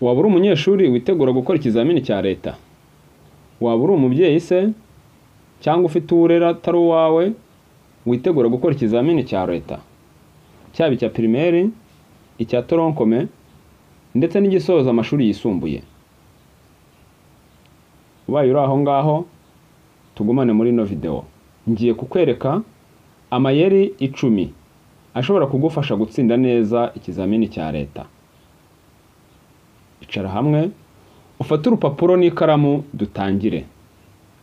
waba uri umunyeshuri witegura gukora ikizamini cya leta, waba uri umubyeyi se cyangwa ufite uwurera atari uwawe witegura gukora ikizamini cya leta, cyaba icya primaire, icya toronkome ndetse n'igisoza amashuri yisumbuye. Ubaye uri aho ngaho tugumane muri ino video. Ngiye kukwereka amayeri 10 ashobora kugufasha gutsinda neza ikizamini cya leta. Icara hamwe ufate urupapuro n'ikaramu dutangire.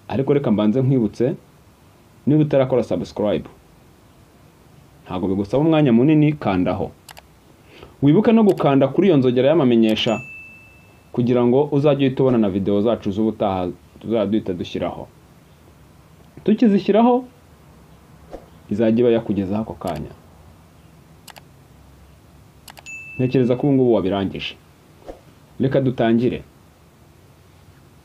Ariko reka mbanze nkwibutse, niba utarakora subscribe ntago bigusaba umwanya munini, kandaho. Wibuke no gukanda kuri iyo nzogera y'amamenyesha kugira ngo uzajye tubona na video zacu z'ubutaha tuzaduhita dushyiraho. Tukizishyiraho izajya yakugezaho ako kanya. Ntekereza ko ngubu wabirangije. Reka dutangire.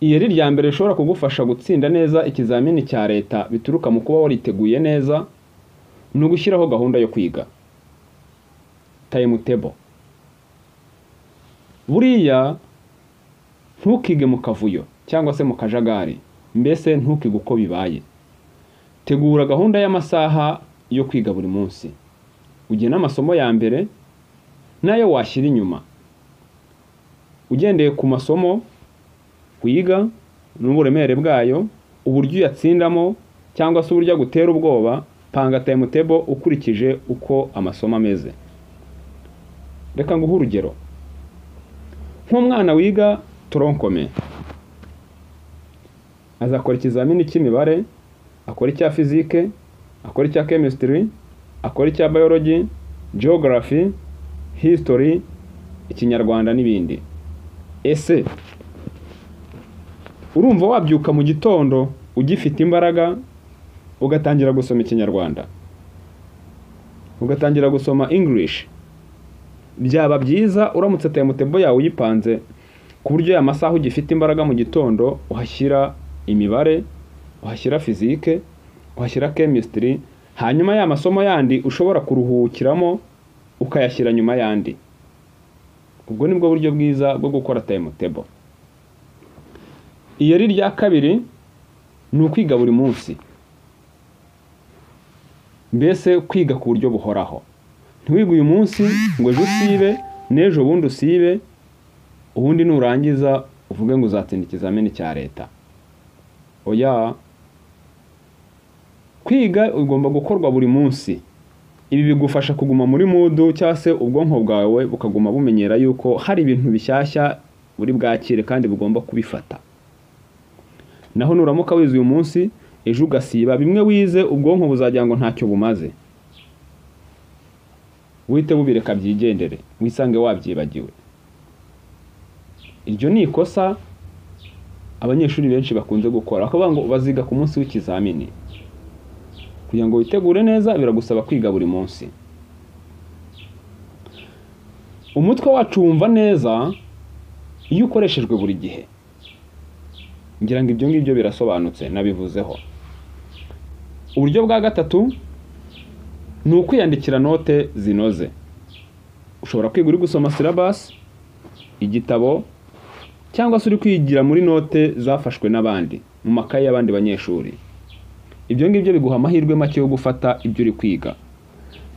Iyeri rya mbere rishobora kugufasha gutsinda neza ikizamini cya leta bituruka mu kuba wariteguye neza ni ugushyiraho gahunda yo kwiga. Timetable. Buriya ntukige mu kavuyo cyangwa se mu kajagari, mbese ntukige uko bibaye. Tegura gahunda y'amasaha yo kwiga buri munsi. Ugena amasomo ya mbere nayo washyira inyuma. Ugendeye ku masomo wiga n'uburemere bwayo, uburyo uyatsindamo cyangwa se uburyo gutera ubwoba, panga timetable ukurikije uko amasomo ameze. Reka nguhe urugero. Nk'umwana wiga toronkome azakora ikizamini cy'imibare, akora icya physique, akora icya chemistry, akora icya biology, geography, history, ikinyarwanda n'ibindi. Ese urumva wabyuka mu gitondo ugifite imbaraga ugatangira gusoma ikinyarwanda, ugatangira gusoma English? Byaba byiza uramutse timetable yawe uyipanze ku buryo ya masaha ugifite imbaraga mu gitondo uhashyira imibare, uhashyira physique, uhashyira chemistry, hanyuma ya masomo yandi ushobora kuruhukiramo ukayashyira nyuma yandi. Ubwo nibwo buryo bwiza bwo gukora timetable. Iyeri rya kabiri ni ukwiga buri munsi. Mbese kwiga ku buryo buhoraho. Ntiwiga uyu munsi ngo ejo usibe, n'ejo bundi usibe, ubundi nurangiza uvuge ngo uzatsinda ikizamini cya leta. Oya, kwiga ugomba gukorwa buri munsi. Ibi bigufasha kuguma muri mood cyangwa se ubwonko bwawe bukaguma bumenyera yuko hari ibintu bishyashya buri bwakire kandi bugomba kubifata. Naho nuramuka wize uyu munsi ejo ugasiba, bimwe wize ubwonko buzagira ngo ntacyo bumaze. Wite bubireka byigendere, wisange wabyibagiwe. Iryo ni ikosa abanyeshuri benshi bakunze gukora, akavuga ngo baziga ku munsi w'ikizamini. Kugira ngo witegure neza biragusaba kwiga buri munsi. Umutwe wacu wumva neza iyo ukoreshejwe buri gihe. Ngira ngo ibyo ngibyo birasobanutse nabivuzeho. Uburyo bwa gatatu ni ukwiyandikira note zinoze. Ushobora kwiga uri gusoma syllabus, igitabo, cyangwa se uri kwigira muri note zafashwe n'abandi mu makaye y'abandi banyeshuri. Ibyo ngibyo biguha amahirwe make yo gufata ibyo uri kwiga.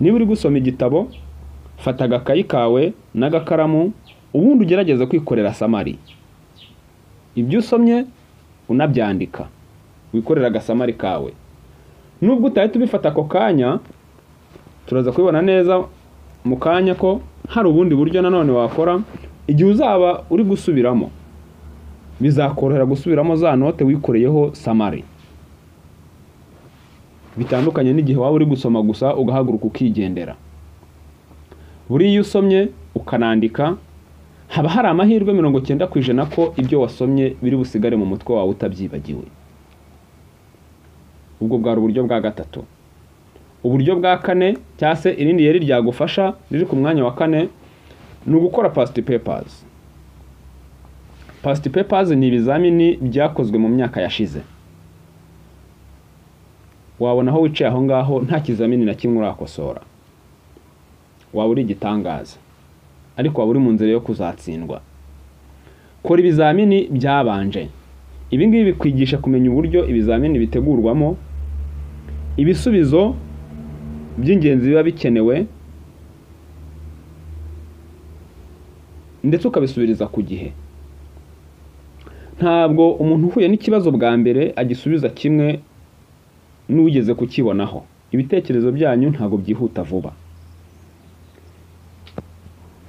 Niba uri gusoma igitabo, fata agakayi kawe n'agakaramu ubundi ugerageza kwikorera summary. Ibyo usomye unabyandika, wikorera agasamari kawe. Nubwo utahita ubifata ako kanya, turaza kubibona neza mu kanya ko hari ubundi buryo nanone wakora igihe uzaba uri gusubiramo. Bizakorohera gusubiramo za note wikoreyeho summary. Bitandukanye n'igihe waba uri gusoma gusa ugahaguruka ukigendera. Buri iyo usomye ukanandika, haba hari amahirwe 90% ko ibyo wasomye biri busigare mu mutwe wawe utabyibagiwe. Ubwo bwari uburyo bwa gatatu. Uburyo bwa kane cyangwa se irindi yeri ryagufasha riri ku mwanya wa kane ni ugukora past papers. Past papers ni ibizamini byakozwe mu myaka yashize. Wabona aho wicaye aho ngaho nta kizamini na kimwe urakosora. Waba uri igitangaza, ariko waba uri mu nzira yo kuzatsindwa. kora ibizamini byabanje. Ibi ngibi bikwigisha kumenya uburyo ibizamini bitegurwamo, ibisubizo by'ingenzi biba bikenewe, ndetse ukabisubiriza ku gihe. Ntabwo umuntu uhuye n'ikibazo bwa mbere agisubiza kimwe n'uwigeze kukibonaho. Ibitekerezo byanyu ntabwo byihuta vuba.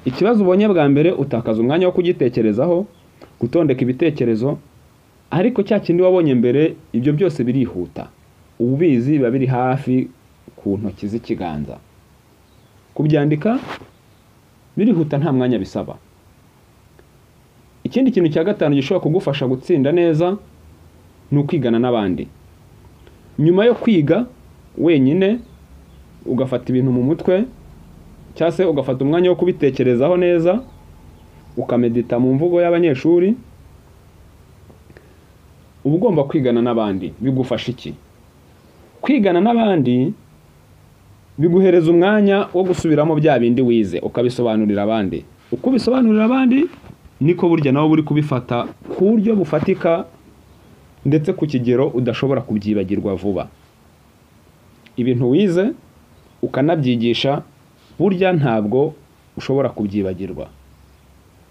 Ikibazo ubonye bwa mbere utakaza umwanya wo kugitekerezaho, gutondeka ibitekerezo, ariko cya kindi wabonye mbere ibyo byose birihuta. Ubizi biba biri hafi ku ntoki z'ikiganza. Kubyandika birihuta nta mwanya bisaba. Ikindi kintu cya gatanu gishobora kugufasha gutsinda neza ni ukwigana n'abandi. Nyuma yo kwiga wenyine ugafata ibintu mu mutwe, cyangwa se ugafata umwanya wo kubitekerezaho neza, ukamedita mu mvugo y'abanyeshuri, uba ugomba kwigana n'abandi. Bigufasha iki? Kwigana n'abandi biguhereza umwanya wo gusubiramo bya bindi wize, ukabisobanurira abandi. Uko ubisobanurira abandi niko burya nawe buri kubifata ku buryo bufatika, ndetse ku kigero udashobora kubyibagirwa vuba. Ibintu wize ukanabyigisha burya ntabwo ushobora kubyibagirwa.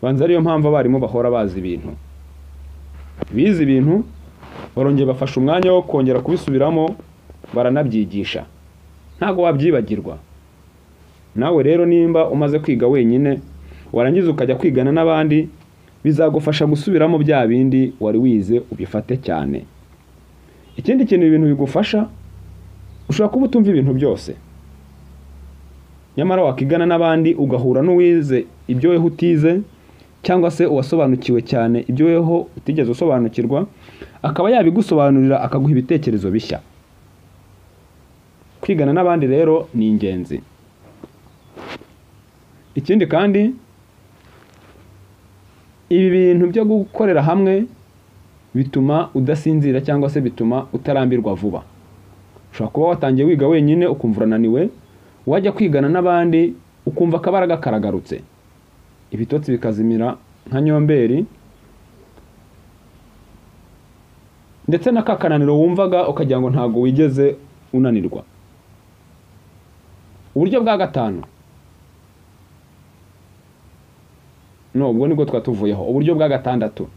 Banza ariyo mpamvu abarimu bahora bazi ibintu. Bize ibintu barongera bafasha umwanya wo kongera kubisubiramo, baranabyigisha. Ntabwo wabyibagirwa. Nawe rero nimba umaze kwiga wenyine, warangiza ukajya kwigana n'abandi, bizagufasha gusubiramo bya bindi wari wize ubifate cyane. Ikindi kintu ibintu bigufasha, ushobora kuba utumva ibintu byose, nyamara wakigana n'abandi ugahura n'uwize ibyo weho utize, cyangwa se uwasobanukiwe cyane ibyo weho utigeze usobanukirwa, akaba yabigusobanurira akaguha ibitekerezo bishya. Kwigana n'abandi rero ni ingenzi. Ikindi kandi ibi bintu byo gukorera hamwe bituma udasinzira, cyangwa se bituma utarambirwa vuba. Ushobora kuba watangiye wiga wenyine ukumva urananiwe, wajya kwigana n'abandi ukumva akabaraga karagarutse, ibitotsi bikazimira nka nyomberi, ndetse n'akakananiro wumvaga ukagira ngo ntago wigeze unanirwa. Uburyo bwa gatanu, ubwo nibwo twatuvuyeho. Uburyo bwa gatandatu,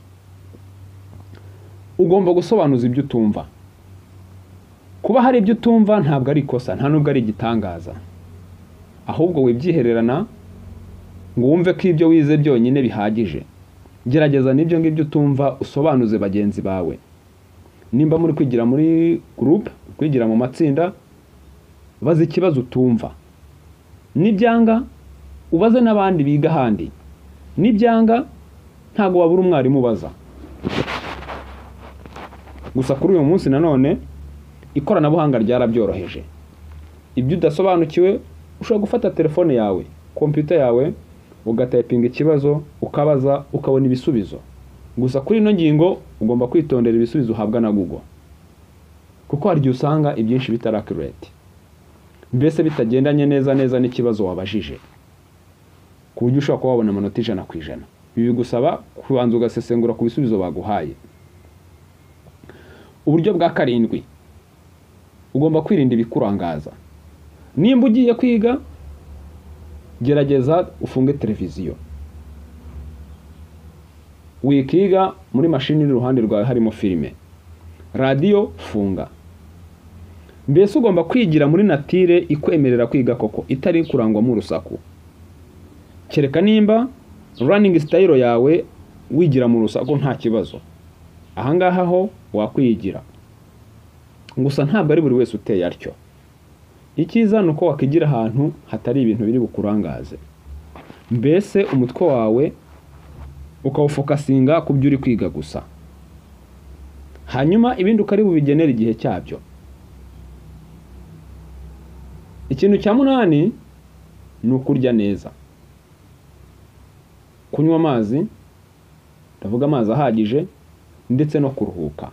ugomba gusobanuza ibyo utumva. Kuba hari ibyo utumva ntabwo ari ikosa, nta nubwo ari igitangaza. Ahubwo wibyihererana ngo wumve ko ibyo wize byonyine bihagije. Gerageza n'ibyo ngibyo utumva usobanuze bagenzi bawe. Nimba muri kwigira muri group, kwigira mu matsinda, baza ikibazo utumva. Nibyanga ubaze n'abandi biga handi. Nibyanga ntago wabura umwarimu ubaza. Gusa kuri uyu munsi nanone ikoranabuhanga ryarabyoroheje. Ibyo udasobanukiwe ushobora gufata telefone yawe, computer yawe, ugatayipinga ikibazo, ukabaza, ukabona ibisubizo. Gusa kuri ino ngingo ugomba kwitondera ibisubizo uhabwa na Google, kuko hari igihe usanga ibyinshi bitari accurate, mbese bitagendanye neza n'ikibazo wabajije, ku buryo ushobora kuba wabona amanota 100%. Ibi bigusaba kubanza ugasesengura ku bisubizo baguhaye. Uburyo bwa karindwi, ugomba kwirinda ibikurangaza. Nimba ugiye kwiga, gerageza ufunge televiziyo. Wikiga muri mashini iruhande rwawe harimo filime. Radio funga. Mbese ugomba kwigira muri natire ikwemerera kwiga koko, itari kurangwamo urusaku. Kereka nimba running style yawe wigira mu rusaku nta kibazo, ahangaha ho wakwigira. Gusa ntabwo ari buri wese uteye atyo. Icyiza nuko wakigira ahantu hatari ibintu biri bukurangaze, mbese umutwe wawe ukawufokasinga ku byo uri kwiga gusa, hanyuma ibindi ukari bubigenera igihe cyabyo. Ikintu cya 8 ni ukurya neza, kunywa amazi, ndavuga amazi ahagije, ndetse no kuruhuka.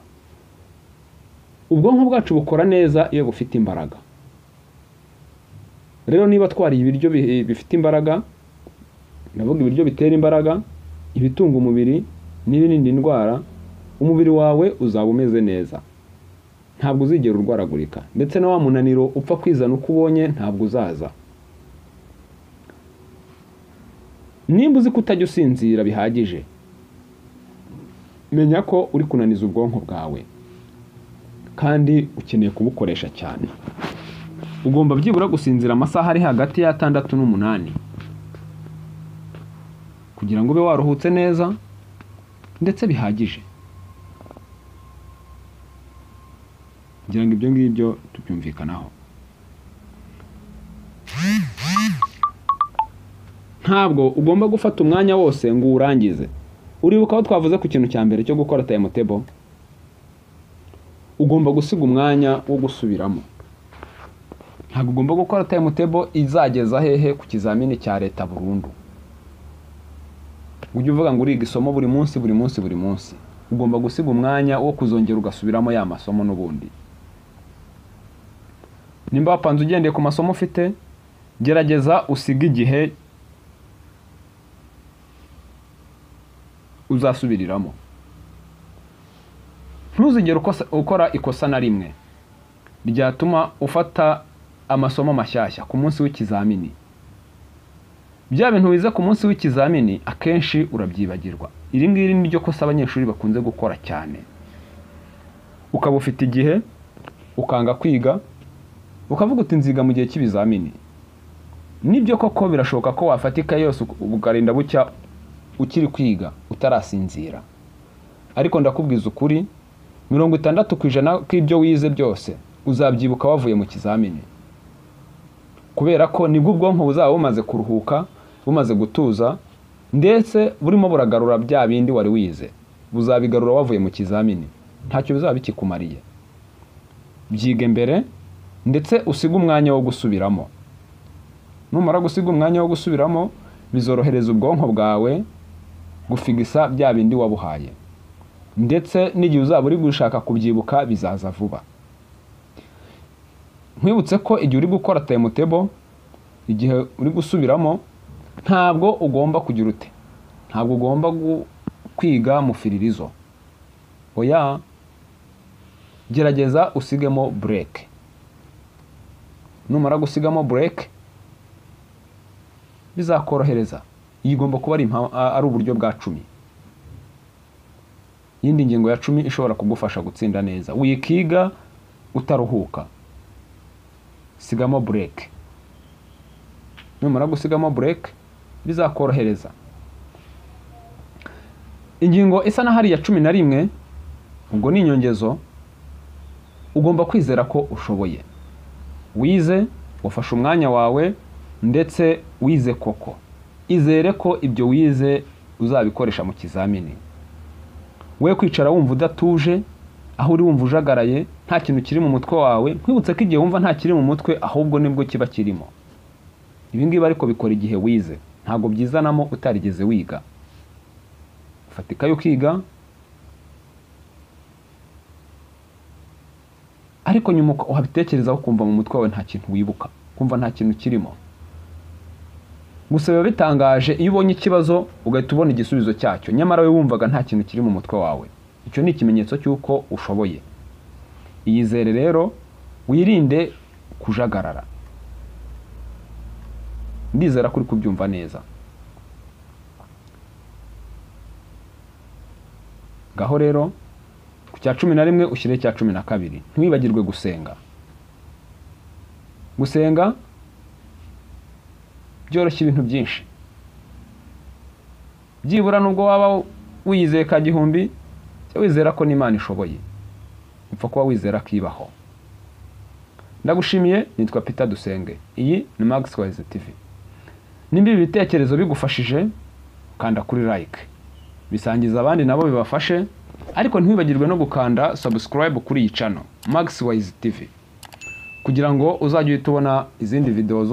Ubwonko bwacu bukora neza iyo bufite imbaraga. Rero niba twari ibiryo bifite imbaraga, ndavuga ibiryo bitera imbaraga, ibitunga umubiri, n'ibirinda indwara, umubiri wawe uzaba umeze neza, ntabwo uzigera urwaragurika, ndetse na wa munaniro upfa kwizana uko ubonye ntabwo uzaza. Nimba uzi ko utajya usinzira bihagije, menya ko uri kunaniza ubwonko bwawe kandi ukeneye kubukoresha cyane. Ugomba byibura gusinzira amasaha ari hagati ya 6 n'8 kugira ngo ube waruhutse neza ndetse bihagije. Ngira ngo ibyo ngibyo tubyumvikanaho. Ntabwo ugomba gufata umwanya wose ngo urangize. Uribuka aho twavuze ku kintu cya mbere cyo gukora timetable? Ugomba gusiga umwanya wo gusubiramo. Ntabwo ugomba gukora timetable izageza hehe ku kizamini cya leta burundu. Ujye uvuga ngo uriga isomo buri munsi. Ugomba gusiga umwanya wo kuzongera ugasubiramo ya masomo n'ubundi. Nimba wapanze ugendeye ku masomo ufite, gerageza usiga igihe uzasubiriramo. Ntuzigere ukora ikosa na rimwe ryatuma ufata amasomo mashyashya ku munsi w'ikizamini. Bya bintu wize ku munsi w'ikizamini akenshi urabyibagirwa. Iri ngiri ni ryo kosa abanyeshuri bakunze gukora cyane. Ukaba ufite igihe ukanga kwiga, ukavuga uti nziga mu gihe cy'ibizamini. Nibyo koko birashoboka ko wafatika yose ukarinda bucya ukiri kwiga utarasinzira. Ariko ndakubwiza ukuri, 60% k'ibyo wize byose uzabyibuka wavuye mu kizamini. Kubera ko nibwo ubwonko buzaba bumaze kuruhuka, bumaze gutuza, ndetse burimo buragarura bya bindi wari wize. Buzabigarura wavuye mu kizamini. Ntacyo bizaba bikikumariye. Byige mbere ndetse usiga umwanya wo gusubiramo. Numara gusiga umwanya wo gusubiramo, bizorohereza ubwonko bwawe gufigisa bya bindi wabuhaye. Ndetse n'igihe uzaba uri gushaka kubyibuka bizaza vuba. Nkwibutse ko igihe uri gukora timetable, igihe uri gusubiramo, ntabwo ugomba kugira ute. Ntabwo ugomba kwiga mu firirizo. Oya, gerageza usigemo break. Numara gusigamo break, bizakorohereza. Iyi igomba kuba ari uburyo bwa 10. Yindi ngingo ya 10 ishobora kugufasha gutsinda neza. Wikiga utaruhuka. Sigamo break. Numara gusigamo break, bizakorohereza. Ingingo isa na hari ya 11, ubwo ni inyongezo. Ugomba kwizera ko ushoboye. Wize, wafashe umwanya wawe, ndetse wize koko. Izere ko ibyo wize uzabikoresha mu kizamini. We kwicara wumva udatuje, aho uri wumva ujagaraye, nta kintu kiri mu mutwe wawe. Nkwibutse ko igihe wumva nta kiri mu mutwe, ahubwo nibwo kiba kirimo. Ibi ngibi ariko bikora igihe wize. Ntabwo byizanamo utarigeze wiga. Ufatika yo kwiga, ariko nyuma uhabitekerezaho kumva mu mutwe wawe nta kintu wibuka, kumva nta kintu kirimo. Gusa biba bitangaje iyo ubonye ikibazo ugahita ubona igisubizo cyacyo, nyamara we wumvaga nta kintu kiri mu mutwe wawe. Icyo ni ikimenyetso cy'uko ushoboye. Iyizere rero, wirinde kujagarara. Ndizera kuri kubyumva neza. Gaho rero, ku cya 11 ushyire cya 12. Ntiwibagirwe gusenga. Gusenga byoroshya ibintu byinshi. Byibura nubwo waba wizeye ka gihumbi, wizera ko n'Imana ishoboye. Upfa kuba wizera kibaho. Ndagushimiye, nitwa Peter Dusenge. Iyi ni Maxwise TV. Nimba ibi bitekerezo bigufashije, kanda kuri like. Bisangiza abandi nabo bibafashe, ariko ntiwibagirwe no gukanda subscribe kuri iyi channel Maxwise TV, kugira ngo uzajye uhita ubona izindi video